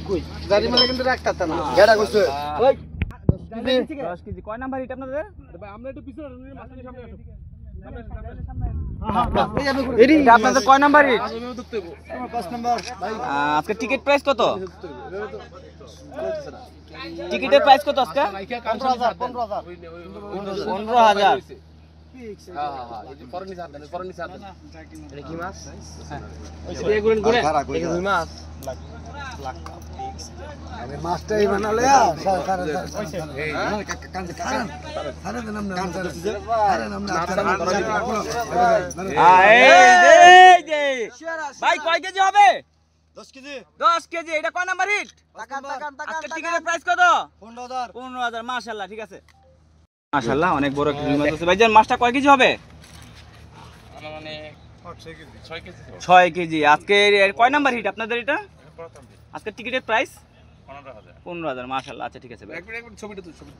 কই গাড়ি মানে কিন্তু রাখতা না গেডা কইছে ওই 10 কেজি কয় নাম্বার হিট আপনাদের? ভাই আমরা একটু পিছনে মাছের সামনে আসো। এটা আপনাদের কয় নাম্বার হিট? আমার 5 নাম্বার ভাই আজকে টিকিট প্রাইস কত? টিকিটের প্রাইস কত আজকে? 15000 15000। হ্যাঁ এই যে ফরেন নিছে দেন ফরেন নিছে দেন এটা কি মাছ এই গুণ গুণে এই দুই মাছ আমি মাছটাই বানালে ভাই কয় কেজি হবে? 10 কেজি 10 কেজি। এটা কয় নাম্বার হিট? আজকে টিকিটের প্রাইস কত? 15000 15000। মাশাআল্লাহ, ঠিক আছে মাশাআল্লাহ, অনেক বড় একটা রুই মাছ আছে। ভাইজান মাছটা কয় কেজি হবে? মানে 6 কেজি 6 কেজি। আজকে কয় নাম্বার হিট আপনাদের এটা? আজকে টিকিটের প্রাইস 15000 15000। মাশাআল্লাহ, আচ্ছা ঠিক আছে ভাই। একবার ছবিটা তো ছবি